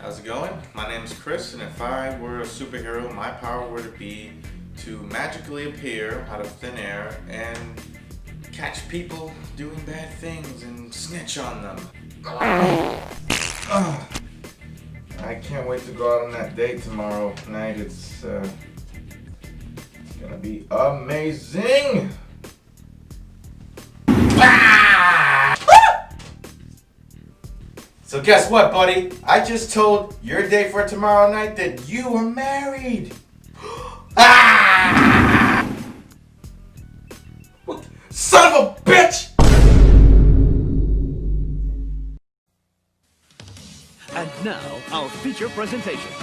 How's it going? My name is Chris, and if I were a superhero, my power would be to magically appear out of thin air and catch people doing bad things and snitch on them. I can't wait to go out on that date tomorrow night. It's gonna be amazing! So guess what, buddy? I just told your date for tomorrow night that you were married. What? Son of a bitch! And now, our feature presentation.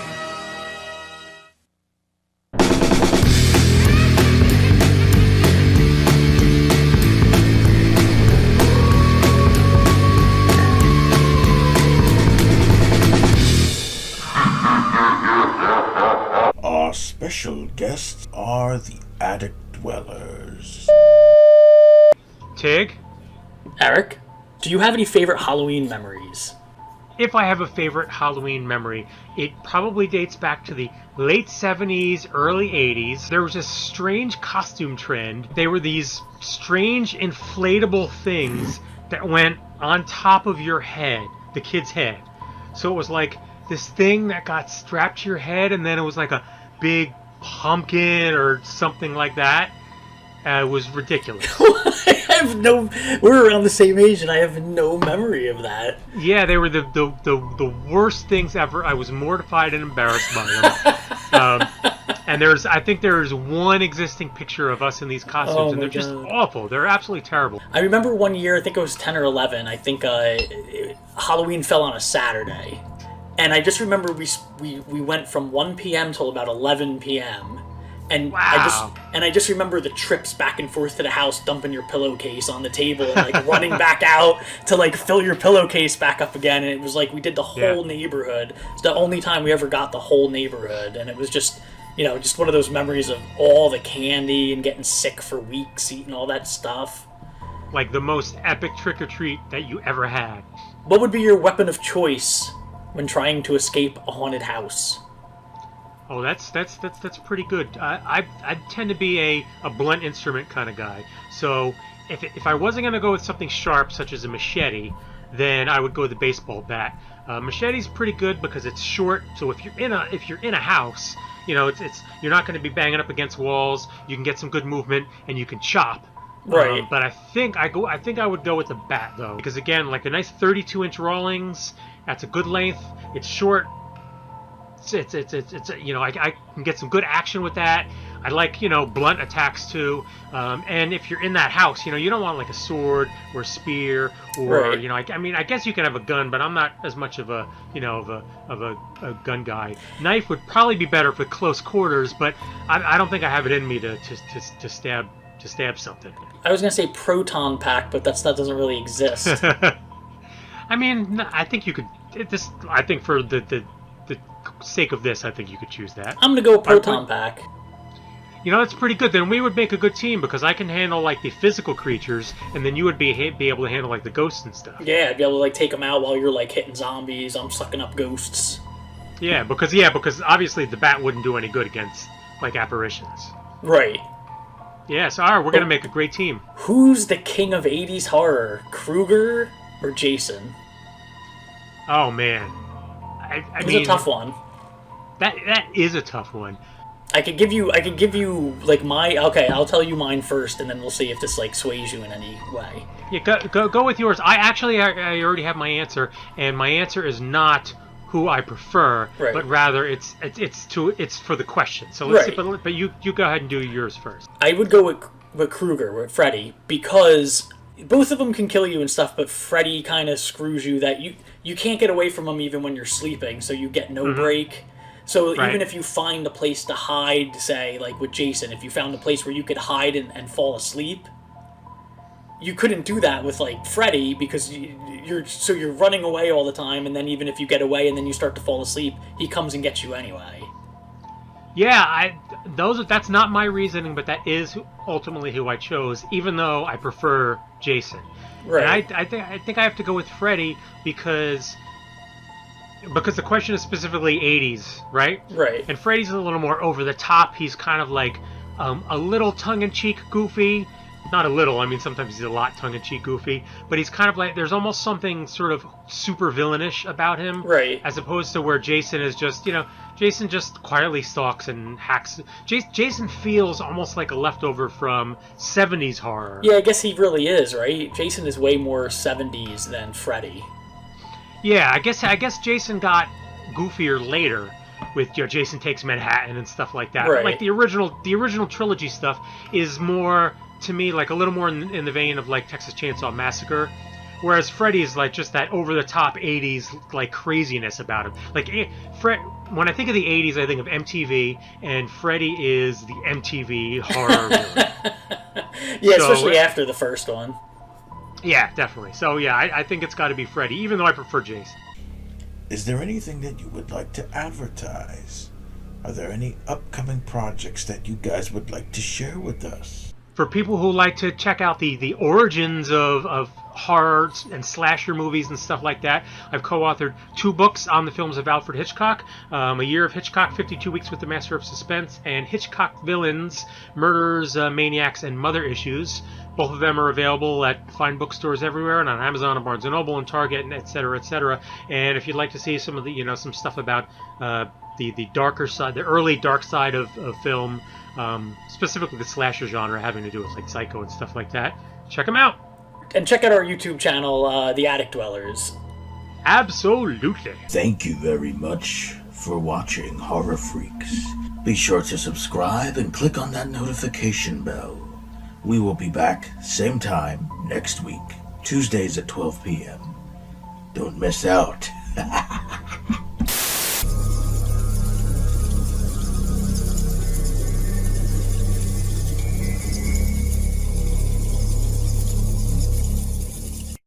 Our special guests are the attic dwellers. Tig? Eric, do you have any favorite Halloween memories? If I have a favorite Halloween memory, it probably dates back to the late 70s, early 80s. There was this strange costume trend. They were these strange inflatable things that went on top of your head, the kid's head. So it was like this thing that got strapped to your head, and then it was like a big pumpkin or something like that. It was ridiculous. We're around the same age and I have no memory of that. Yeah, they were the worst things ever. I was mortified and embarrassed by them. And I think there's one existing picture of us in these costumes, and they're just awful. They're absolutely terrible. I remember one year, I think it was 10 or 11, I think Halloween fell on a Saturday. And I just remember we went from 1 p.m. till about 11 p.m. And wow. I just remember the trips back and forth to the house, dumping your pillowcase on the table and like running back out to like fill your pillowcase back up again. And it was like we did the whole neighborhood. It's the only time we ever got the whole neighborhood, and it was just, just one of those memories of all the candy and getting sick for weeks, eating all that stuff. Like the most epic trick-or-treat that you ever had. What would be your weapon of choice when trying to escape a haunted house? Oh, that's pretty good. I tend to be a blunt instrument kind of guy. So if I wasn't going to go with something sharp, such as a machete, then I would go with the baseball bat. Machete's pretty good because it's short. So if you're in a house, you're not going to be banging up against walls. You can get some good movement and you can chop. Right. But I think I would go with the bat though, because again, like a nice 32-inch Rawlings. That's a good length. It's short. It's I can get some good action with that. I like blunt attacks too. And if you're in that house, you don't want like a sword or a spear or right. I guess you can have a gun, but I'm not as much of a a gun guy. Knife would probably be better for close quarters, but I don't think I have it in me to stab something. I was gonna say proton pack, but that doesn't really exist. I think you could. I think for the sake of this, I think you could choose that. I'm gonna go proton pack. That's pretty good. Then we would make a good team because I can handle like the physical creatures, and then you would be able to handle like the ghosts and stuff. Yeah, I'd be able to like take them out while you're like hitting zombies. I'm sucking up ghosts. Yeah, because obviously the bat wouldn't do any good against like apparitions. Right. Yeah, so we're gonna make a great team. Who's the king of 80s horror? Krueger or Jason? Oh man. It's a tough one. That is a tough one. I could give you like I'll tell you mine first, and then we'll see if this like sways you in any way. Yeah, go with yours. I already have my answer, and my answer is not who I prefer, right. but rather it's for the question. So let's see, but you go ahead and do yours first. I would go with Krueger, with Freddy, because both of them can kill you and stuff, but Freddy kind of screws you that you can't get away from him even when you're sleeping, so you get no break. So even if you find a place to hide, say, like with Jason, if you found a place where you could hide and fall asleep, you couldn't do that with, like, Freddy, because you're running away all the time, and then even if you get away and then you start to fall asleep, he comes and gets you anyway. Yeah, that's not my reasoning, but that is ultimately who I chose, even though I prefer Jason. Right. And I think I have to go with Freddy because because the question is specifically 80s, right? Right. And Freddy's a little more over the top. He's kind of like a little tongue-in-cheek goofy. Not a little, I mean sometimes he's a lot tongue-in-cheek goofy, but he's kind of like, there's almost something sort of super villainish about him. Right. As opposed to where Jason is just, Jason just quietly stalks and hacks. Jason feels almost like a leftover from 70s horror. Yeah, I guess he really is, right? Jason is way more 70s than Freddy. Yeah, I guess Jason got goofier later with Jason Takes Manhattan and stuff like that. Right. But like the original trilogy stuff is more, to me, like a little more in the vein of like Texas Chainsaw Massacre, whereas Freddy is like just that over the top 80s like craziness about him. Like when I think of the 80s, I think of MTV, and Freddy is the MTV horror villain. Yeah, especially after the first one. Yeah, definitely. So yeah, I think it's got to be Freddy, even though I prefer Jason. Is there anything that you would like to advertise? Are there any upcoming projects that you guys would like to share with us? For people who like to check out the origins of horror and slasher movies and stuff like that, I've co-authored 2 books on the films of Alfred Hitchcock, A Year of Hitchcock, 52 Weeks with the Master of Suspense, and Hitchcock Villains, Murders, Maniacs, and Mother Issues. Both of them are available at fine bookstores everywhere, and on Amazon and Barnes & Noble and Target, and et cetera, et cetera. And if you'd like to see some of the, some stuff about the darker side, the early dark side of film, specifically the slasher genre having to do with like Psycho and stuff like that, check them out. And check out our YouTube channel, The Attic Dwellers. Absolutely. Thank you very much for watching Horror Freaks. Be sure to subscribe and click on that notification bell. We will be back same time next week, Tuesdays at 12 p.m. Don't miss out.